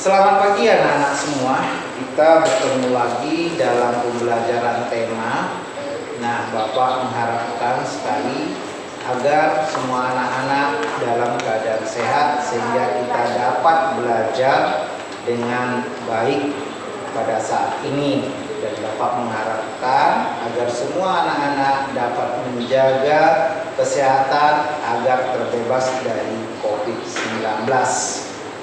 Selamat pagi anak-anak semua. Kita bertemu lagi dalam pembelajaran tema. Nah, Bapak mengharapkan sekali agar semua anak-anak dalam keadaan sehat sehingga kita dapat belajar dengan baik pada saat ini. Dan Bapak mengharapkan agar semua anak-anak dapat menjaga kesehatan agar terbebas dari COVID-19.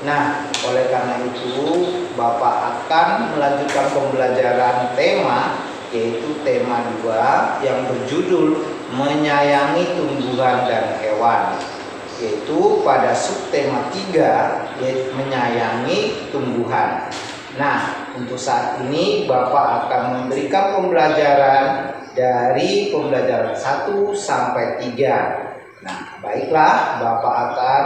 Nah, oleh karena itu Bapak akan melanjutkan pembelajaran tema, yaitu tema 2 yang berjudul menyayangi tumbuhan dan hewan, yaitu pada subtema 3 yaitu menyayangi tumbuhan. Nah, untuk saat ini Bapak akan memberikan pembelajaran dari pembelajaran 1 sampai 3. Nah, baiklah, Bapak akan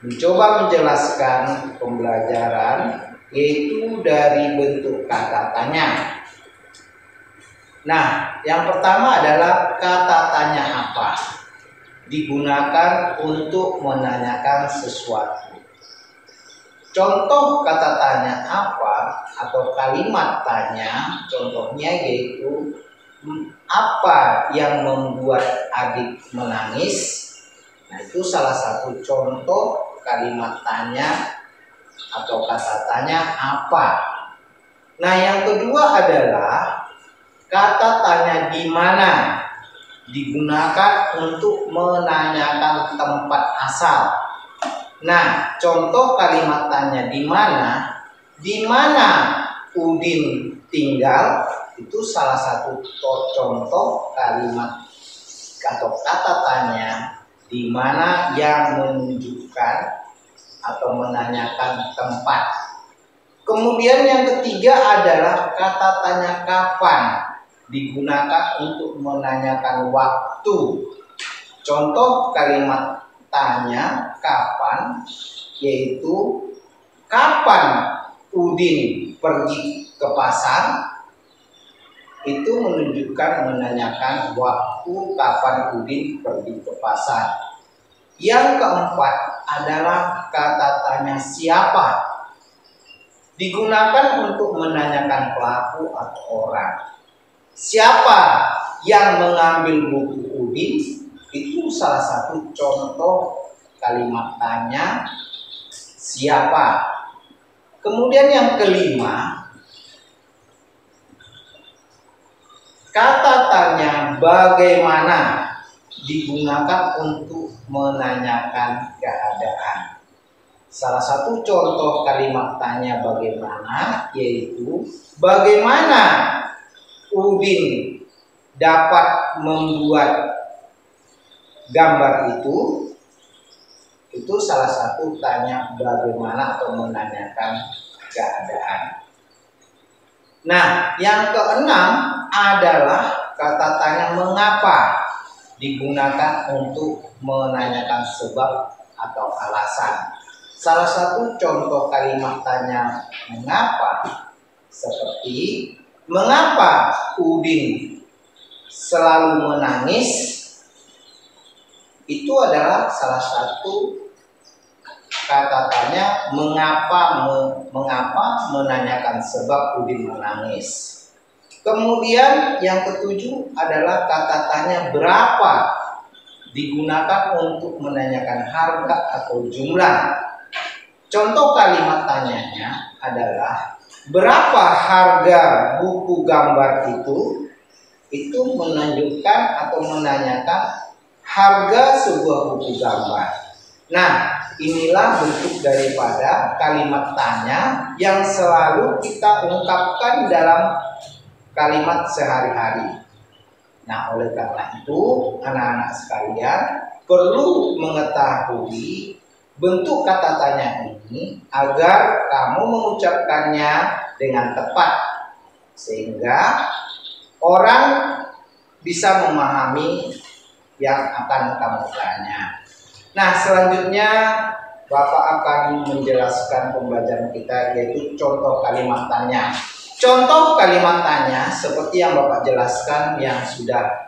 mencoba menjelaskan pembelajaran yaitu dari bentuk kata tanya. Nah, yang pertama adalah kata tanya apa? Digunakan untuk menanyakan sesuatu. Contoh kata tanya apa atau kalimat tanya, contohnya yaitu apa yang membuat adik menangis? Nah, itu salah satu contoh kalimat tanya atau kata tanya apa. Nah, yang kedua adalah kata tanya di mana, digunakan untuk menanyakan tempat asal. Nah, contoh kalimat tanya di mana Udin tinggal, itu salah satu contoh kalimat atau kata tanya di mana yang menunjukkan atau menanyakan tempat. Kemudian yang ketiga adalah kata tanya kapan, digunakan untuk menanyakan waktu. Contoh kalimat tanya kapan yaitu kapan Udin pergi ke pasar, itu menunjukkan menanyakan waktu kapan Udin pergi ke pasar. Yang keempat adalah kata tanya siapa, digunakan untuk menanyakan pelaku atau orang. Siapa yang mengambil buku Udin, itu salah satu contoh kalimat tanya siapa. Kemudian yang kelima, kata tanya bagaimana, digunakan untuk menanyakan keadaan. Salah satu contoh kalimat tanya bagaimana yaitu bagaimana Udin dapat membuat gambar itu salah satu tanya bagaimana atau menanyakan keadaan. Nah, yang keenam adalah kata tanya mengapa, digunakan untuk menanyakan sebab atau alasan. Salah satu contoh kalimat tanya mengapa seperti mengapa Udin selalu menangis, itu adalah salah satu kata tanya mengapa menanyakan sebab Udin menangis. Kemudian yang ketujuh adalah kata tanya berapa, digunakan untuk menanyakan harga atau jumlah. Contoh kalimat tanyanya adalah berapa harga buku gambar itu? Itu menunjukkan atau menanyakan harga sebuah buku gambar. Nah, inilah bentuk daripada kalimat tanya yang selalu kita ungkapkan dalam kalimat sehari-hari. Nah, oleh karena itu anak-anak sekalian perlu mengetahui bentuk kata tanya ini agar kamu mengucapkannya dengan tepat sehingga orang bisa memahami yang akan kamu tanya. Nah, selanjutnya Bapak akan menjelaskan pembelajaran kita yaitu contoh kalimat tanya. Contoh kalimat tanya seperti yang Bapak jelaskan yang sudah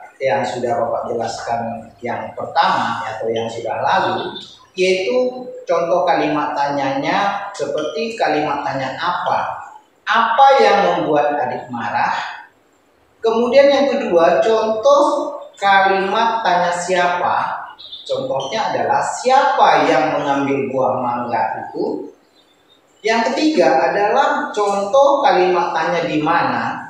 Bapak jelaskan yang pertama atau yang sudah lalu, yaitu contoh kalimat tanyanya seperti kalimat tanya apa? Apa yang membuat adik marah? Kemudian yang kedua, contoh kalimat tanya siapa. Contohnya adalah siapa yang mengambil buah mangga itu. Yang ketiga adalah contoh kalimat tanya di mana.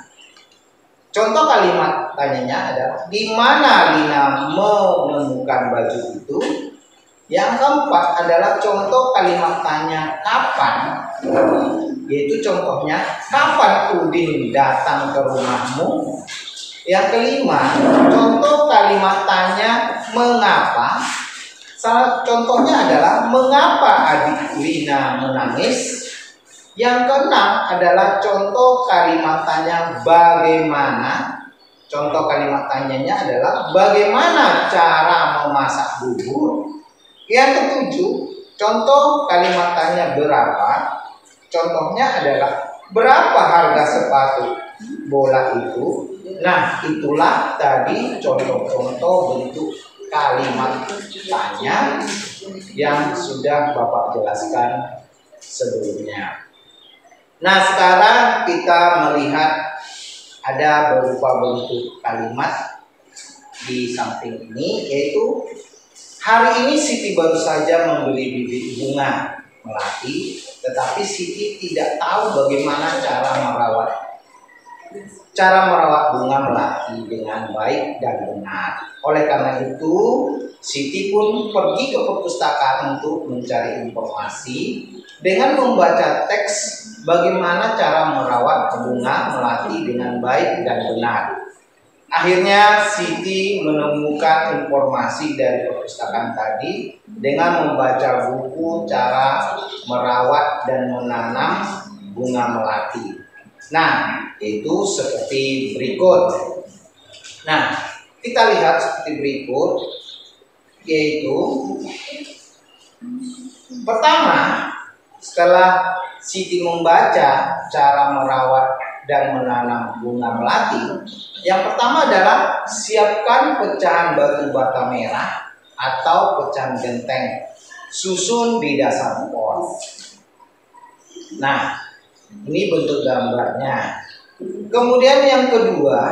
Contoh kalimat tanyanya adalah di mana Lina menemukan baju itu. Yang keempat adalah contoh kalimat tanya kapan. Yaitu contohnya kapan Udin datang ke rumahmu. Yang kelima, contoh kalimat tanya mengapa. Salah contohnya adalah mengapa adik Lina menangis. Yang keenam adalah contoh kalimat tanya bagaimana. Contoh kalimat tanyanya adalah bagaimana cara memasak bubur. Yang ketujuh, contoh kalimat tanya berapa. Contohnya adalah berapa harga sepatu bola itu. Nah, itulah tadi contoh-contoh bentuk kalimat tanya yang sudah Bapak jelaskan sebelumnya. Nah, sekarang kita melihat ada berupa bentuk kalimat di samping ini, yaitu hari ini Siti baru saja membeli bibit bunga melati, tetapi Siti tidak tahu bagaimana cara merawat bunga melati dengan baik dan benar. Oleh karena itu, Siti pun pergi ke perpustakaan untuk mencari informasi dengan membaca teks bagaimana cara merawat bunga melati dengan baik dan benar. Akhirnya Siti menemukan informasi dari perpustakaan tadi dengan membaca buku cara merawat dan menanam bunga melati. Nah, itu seperti berikut. Nah, kita lihat seperti berikut, yaitu pertama, setelah Siti membaca cara merawat dan menanam bunga melati, yang pertama adalah siapkan pecahan batu bata merah atau pecahan genteng, susun di dasar pot. Nah, ini bentuk gambarnya. Kemudian yang kedua,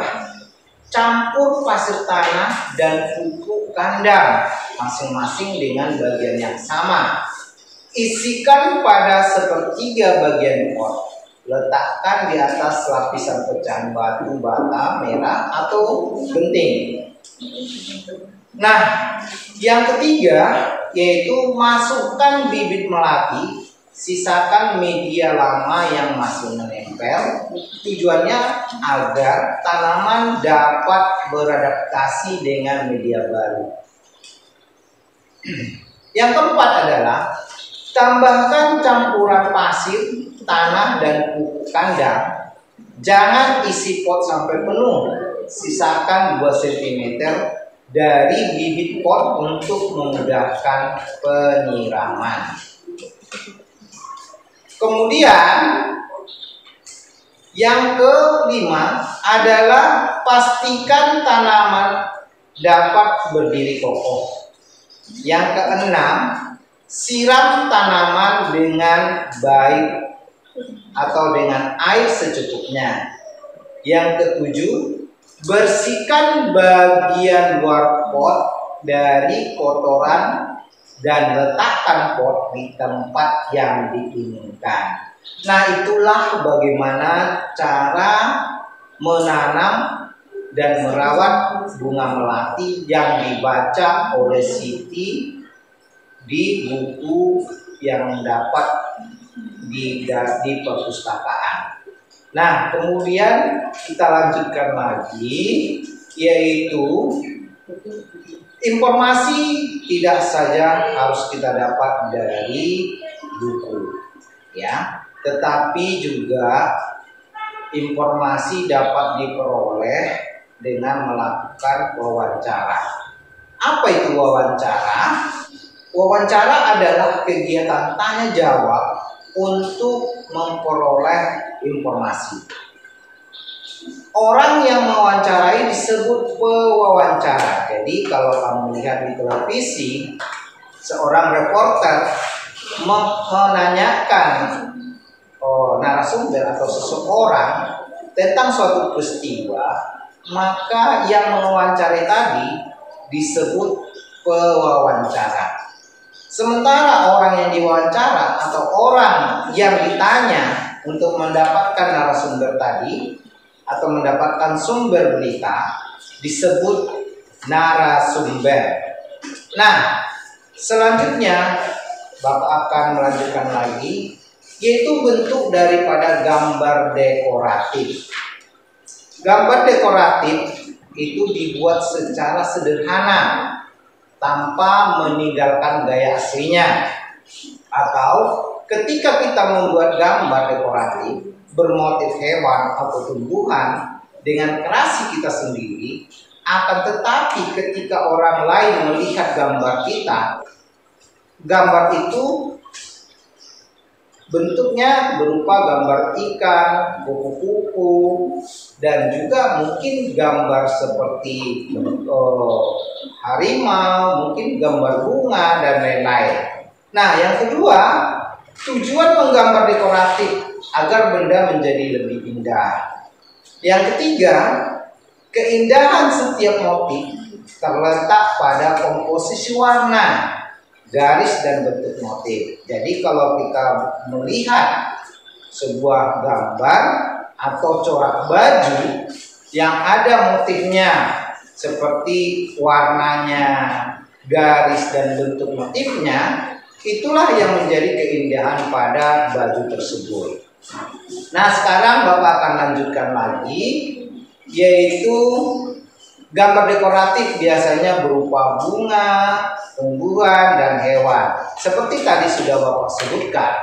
campur pasir tanah dan pupuk kandang masing-masing dengan bagian yang sama. Isikan pada sepertiga bagian pot. Letakkan di atas lapisan pecahan batu bata merah atau genting. Nah, yang ketiga yaitu masukkan bibit melati. Sisakan media lama yang masih menempel. Tujuannya agar tanaman dapat beradaptasi dengan media baru. Yang keempat adalah tambahkan campuran pasir, tanah, dan pupuk kandang. Jangan isi pot sampai penuh. Sisakan 2 cm dari bibit pot untuk memudahkan penyiraman. Kemudian yang kelima adalah pastikan tanaman dapat berdiri kokoh. Yang keenam, siram tanaman dengan baik atau dengan air secukupnya. Yang ketujuh, bersihkan bagian luar pot dari kotoran dan letakkan pot di tempat yang diinginkan. Nah, itulah bagaimana cara menanam dan merawat bunga melati yang dibaca oleh Siti di buku yang dapat di perpustakaan. Nah, kemudian kita lanjutkan lagi, yaitu informasi tidak saja harus kita dapat dari buku, ya, tetapi juga informasi dapat diperoleh dengan melakukan wawancara. Apa itu wawancara? Wawancara adalah kegiatan tanya jawab untuk memperoleh informasi. Orang yang mewawancarai disebut pewawancara. Jadi kalau kamu lihat di televisi, seorang reporter menanyakan narasumber atau seseorang tentang suatu peristiwa, maka yang mewawancari tadi disebut pewawancara. Sementara orang yang diwawancara atau orang yang ditanya untuk mendapatkan narasumber tadi atau mendapatkan sumber berita disebut narasumber. Nah, selanjutnya Bapak akan melanjutkan lagi, yaitu bentuk daripada gambar dekoratif. Gambar dekoratif itu dibuat secara sederhana tanpa meninggalkan gaya aslinya. Atau ketika kita membuat gambar dekoratif bermotif hewan atau tumbuhan dengan kreasi kita sendiri, akan tetapi ketika orang lain melihat gambar kita, gambar itu bentuknya berupa gambar ikan, kupu-kupu, dan juga mungkin gambar seperti harimau, mungkin gambar bunga, dan lain-lain. Nah, yang kedua, tujuan menggambar dekoratif agar benda menjadi lebih indah. Yang ketiga, keindahan setiap motif terletak pada komposisi warna, garis, dan bentuk motif. Jadi kalau kita melihat sebuah gambar atau corak baju yang ada motifnya seperti warnanya, garis, dan bentuk motifnya, itulah yang menjadi keindahan pada baju tersebut. Nah, sekarang Bapak akan lanjutkan lagi, yaitu gambar dekoratif biasanya berupa bunga, tumbuhan, dan hewan. Seperti tadi sudah Bapak sebutkan,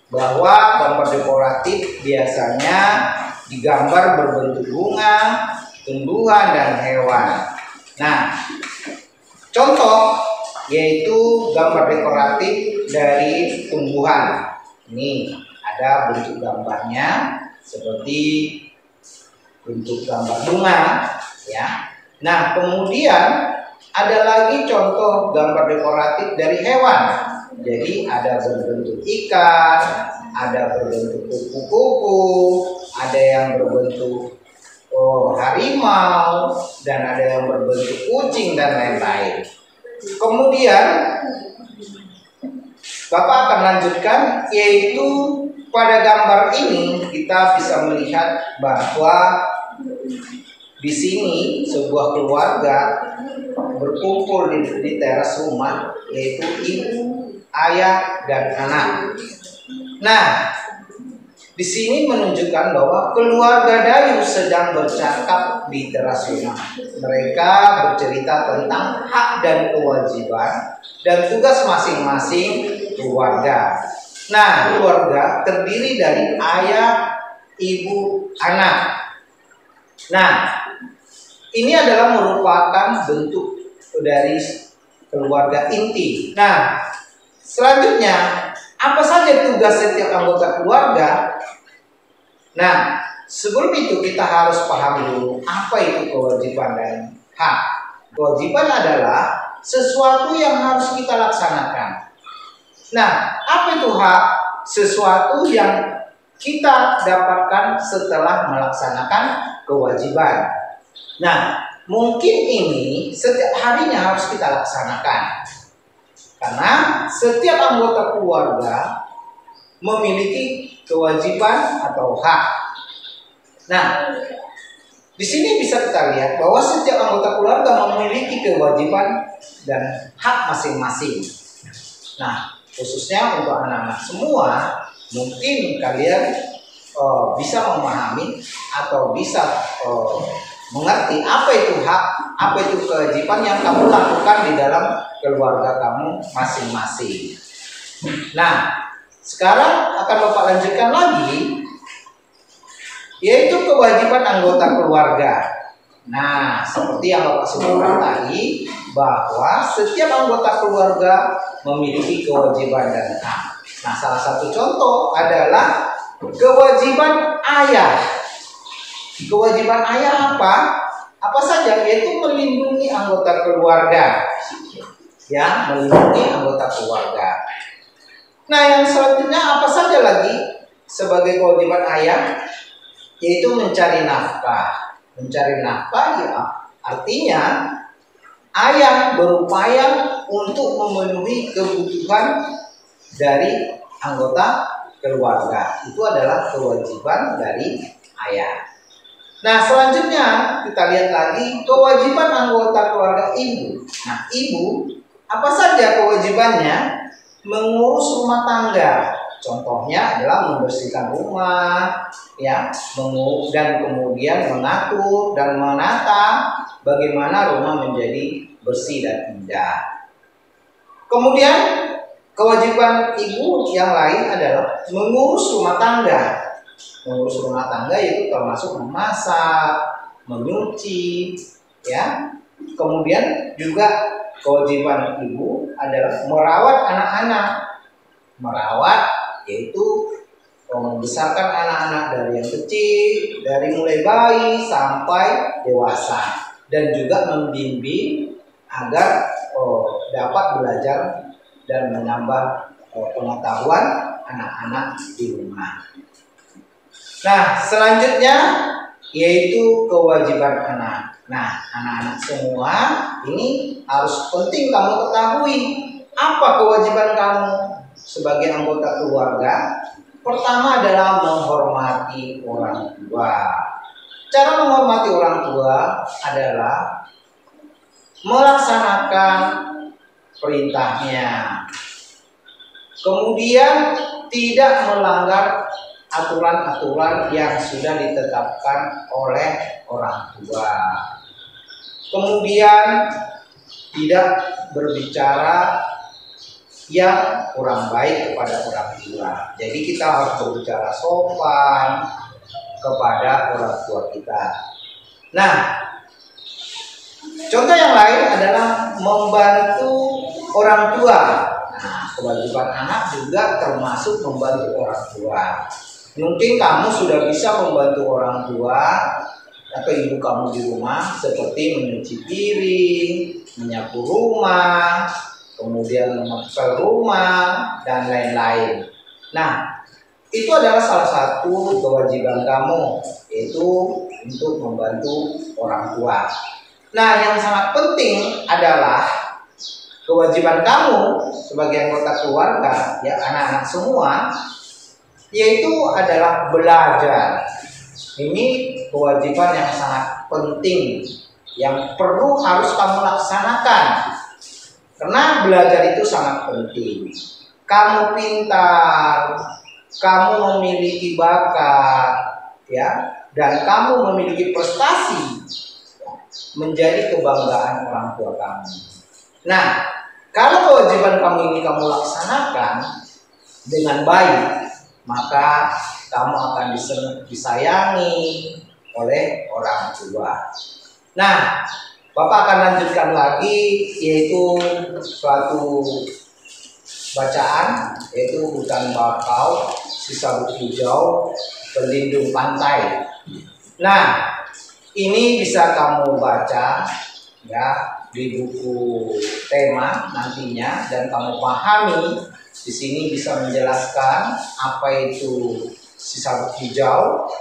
bahwa gambar dekoratif biasanya digambar berbentuk bunga, tumbuhan, dan hewan. Nah, contoh yaitu gambar dekoratif dari tumbuhan. Ini ada bentuk gambarnya seperti bentuk gambar bunga, ya. Nah, kemudian ada lagi contoh gambar dekoratif dari hewan. Jadi ada berbentuk ikan, ada berbentuk kupu-kupu, ada yang berbentuk harimau, dan ada yang berbentuk kucing, dan lain-lain. Kemudian Bapak akan lanjutkan, yaitu pada gambar ini kita bisa melihat bahwa di sini sebuah keluarga berkumpul di teras rumah, yaitu ibu, ayah, dan anak. Nah, di sini menunjukkan bahwa keluarga Dayu sedang bercakap di teras rumah. Mereka bercerita tentang hak dan kewajiban dan tugas masing-masing keluarga. Nah, keluarga terdiri dari ayah, ibu, anak. Nah, ini adalah merupakan bentuk dari keluarga inti. Nah, selanjutnya, apa saja tugas setiap anggota keluarga? Nah, sebelum itu kita harus paham dulu apa itu kewajiban dan hak. Kewajiban adalah sesuatu yang harus kita laksanakan. Nah, apa itu hak? Sesuatu yang kita dapatkan setelah melaksanakan kewajiban. Nah, mungkin ini setiap harinya harus kita laksanakan. Karena setiap anggota keluarga memiliki kewajiban atau hak. Nah, di sini bisa kita lihat bahwa setiap anggota keluarga memiliki kewajiban dan hak masing-masing. Nah, khususnya untuk anak-anak semua, mungkin kalian bisa memahami atau bisa mengerti apa itu hak, apa itu kewajiban yang kamu lakukan di dalam keluarga kamu masing-masing. Nah, sekarang akan Bapak lanjutkan lagi, yaitu kewajiban anggota keluarga. Nah, seperti yang Bapak sebutkan tadi, bahwa setiap anggota keluarga memiliki kewajiban dan hak. Nah, salah satu contoh adalah kewajiban ayah. Kewajiban ayah apa? Apa saja? Yaitu melindungi anggota keluarga. Ya, melindungi anggota keluarga. Nah, yang selanjutnya apa saja lagi sebagai kewajiban ayah? Yaitu mencari nafkah. Mencari nafkah ya artinya ayah berupaya untuk memenuhi kebutuhan dari anggota keluarga. Itu adalah kewajiban dari ayah. Nah, selanjutnya kita lihat lagi kewajiban anggota keluarga ibu. Nah, ibu apa saja kewajibannya? Mengurus rumah tangga. Contohnya adalah membersihkan rumah, ya, dan kemudian mengatur dan menata bagaimana rumah menjadi bersih dan indah. Kemudian kewajiban ibu yang lain adalah mengurus rumah tangga. Mengurus rumah tangga itu termasuk memasak, menyuci, ya. Kemudian juga kewajiban ibu adalah merawat anak-anak. Merawat yaitu membesarkan anak-anak dari yang kecil, dari mulai bayi sampai dewasa, dan juga membimbing agar dapat belajar dan menambah pengetahuan anak-anak di rumah. Nah, selanjutnya yaitu kewajiban anak. Nah, anak-anak semua ini harus penting kamu ketahui apa kewajiban kamu sebagai anggota keluarga. Pertama adalah menghormati orang tua. Cara menghormati orang tua adalah melaksanakan perintahnya. Kemudian tidak melanggar aturan-aturan yang sudah ditetapkan oleh orang tua. Kemudian tidak berbicara yang kurang baik kepada orang tua. Jadi kita harus berbicara sopan kepada orang tua kita. Nah, contoh yang lain adalah membantu orang tua. Nah, kewajiban anak juga termasuk membantu orang tua. Mungkin kamu sudah bisa membantu orang tua atau ibu kamu di rumah seperti mencuci piring, menyapu rumah, kemudian mengepel rumah, dan lain-lain. Nah, itu adalah salah satu kewajiban kamu, yaitu untuk membantu orang tua. Nah, yang sangat penting adalah kewajiban kamu sebagai anggota keluarga, ya anak-anak semua, yaitu adalah belajar. Ini kewajiban yang sangat penting yang perlu harus kamu laksanakan. Karena belajar itu sangat penting. Kamu pintar, kamu memiliki bakat, ya, dan kamu memiliki prestasi, menjadi kebanggaan orang tua kamu. Nah, kalau kewajiban kamu ini kamu laksanakan dengan baik, maka kamu akan disayangi oleh orang tua. Nah, Bapak akan lanjutkan lagi, yaitu suatu bacaan, yaitu hutan bakau, sisa bukit hijau, pelindung pantai. Nah, ini bisa kamu baca ya di buku tema nantinya, dan kamu pahami. Di sini bisa menjelaskan apa itu sisa bukit hijau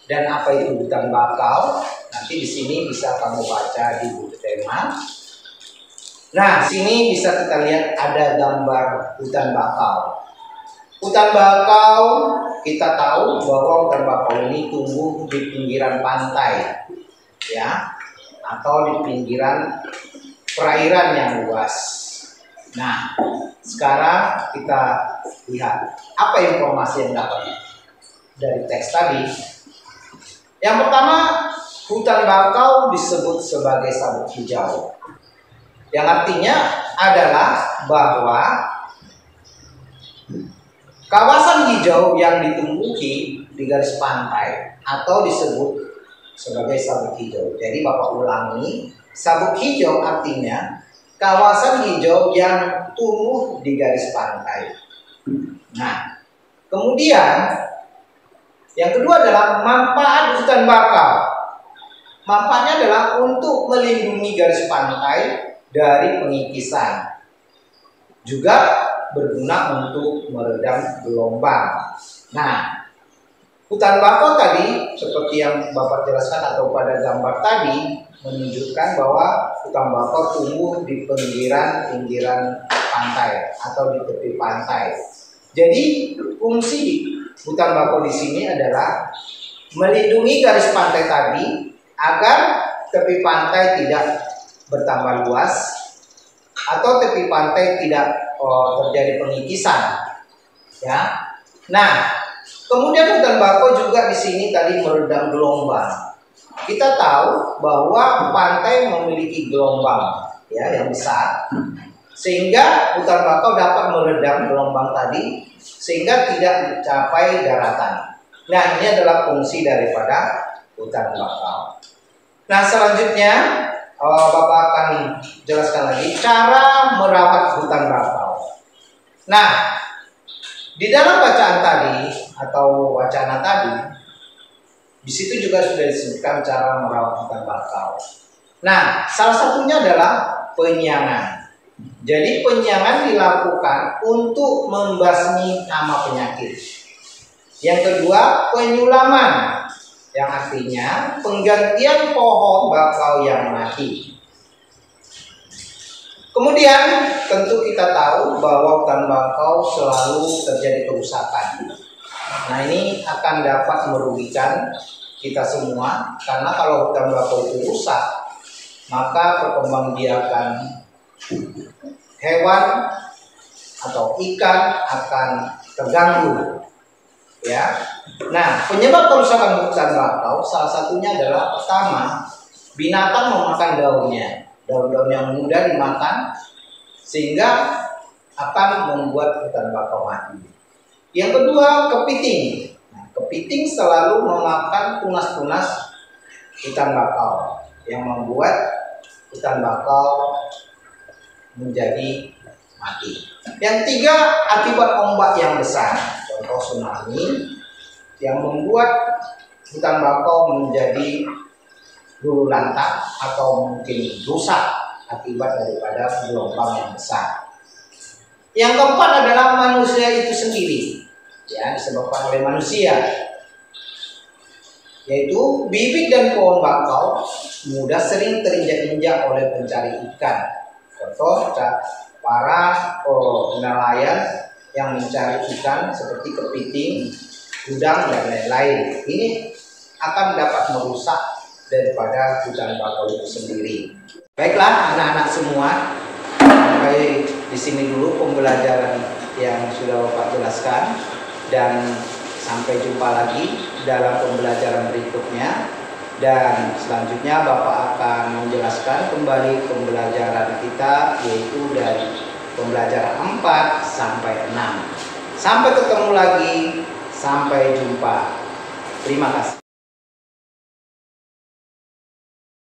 dan apa itu hutan bakau. Nanti di sini bisa kamu baca di buku tema. Nah, sini bisa kita lihat ada gambar hutan bakau. Hutan bakau, kita tahu bahwa hutan bakau ini tumbuh di pinggiran pantai, ya, atau di pinggiran perairan yang luas. Nah, sekarang kita lihat apa informasi yang dapat dari teks tadi. Yang pertama, hutan bakau disebut sebagai sabuk hijau, yang artinya adalah bahwa kawasan hijau yang ditumbuhi di garis pantai atau disebut sebagai sabuk hijau. Jadi Bapak ulangi, sabuk hijau artinya kawasan hijau yang tumbuh di garis pantai. Nah, kemudian yang kedua adalah manfaat hutan bakau. Manfaatnya adalah untuk melindungi garis pantai dari pengikisan. Juga berguna untuk meredam gelombang. Nah, hutan bakau tadi seperti yang Bapak jelaskan atau pada gambar tadi menunjukkan bahwa hutan bakau tumbuh di pinggiran pantai atau di tepi pantai. Jadi fungsi hutan bakau di sini adalah melindungi garis pantai tadi agar tepi pantai tidak bertambah luas atau tepi pantai tidak terjadi pengikisan. Ya. Nah, kemudian hutan bakau juga di sini tadi meredam gelombang. Kita tahu bahwa pantai memiliki gelombang ya yang besar, sehingga hutan bakau dapat meredam gelombang tadi sehingga tidak mencapai daratan. Nah, ini adalah fungsi daripada hutan bakau. Nah, selanjutnya Bapak akan jelaskan lagi cara merawat hutan bakau. Nah, di dalam bacaan tadi atau wacana tadi, di situ juga sudah disebutkan cara merawat hutan bakau. Nah, salah satunya adalah penyiangan. Jadi penyiangan dilakukan untuk membasmi hama penyakit. Yang kedua, penyulaman, yang artinya penggantian pohon bakau yang mati. Kemudian tentu kita tahu bahwa hutan bakau selalu terjadi kerusakan. Nah, ini akan dapat merugikan kita semua karena kalau hutan bakau itu rusak, maka perkembangbiakan hewan atau ikan akan terganggu. Ya. Nah, penyebab kerusakan hutan bakau salah satunya adalah pertama, binatang memakan daunnya. Daun-daun yang mudah dimakan sehingga akan membuat hutan bakau mati. Yang kedua, kepiting. Nah, kepiting selalu memakan tunas-tunas hutan bakau yang membuat hutan bakau menjadi mati. Yang tiga, akibat ombak yang besar, contoh tsunami, yang membuat hutan bakau menjadi luluh lantak atau mungkin rusak akibat daripada gelombang yang besar. Yang keempat adalah manusia itu sendiri, ya, disebabkan oleh manusia, yaitu bibit dan pohon bakau mudah sering terinjak-injak oleh pencari ikan. Contoh para nelayan yang mencari ikan seperti kepiting, udang dan lain-lain. Ini akan dapat merusak daripada hutan bakau itu sendiri. Baiklah anak-anak semua, sampai di sini dulu pembelajaran yang sudah Bapak jelaskan, dan sampai jumpa lagi dalam pembelajaran berikutnya. Dan selanjutnya Bapak akan menjelaskan kembali pembelajaran kita, yaitu dari pembelajaran 4 sampai 6. Sampai ketemu lagi, sampai jumpa. Terima kasih.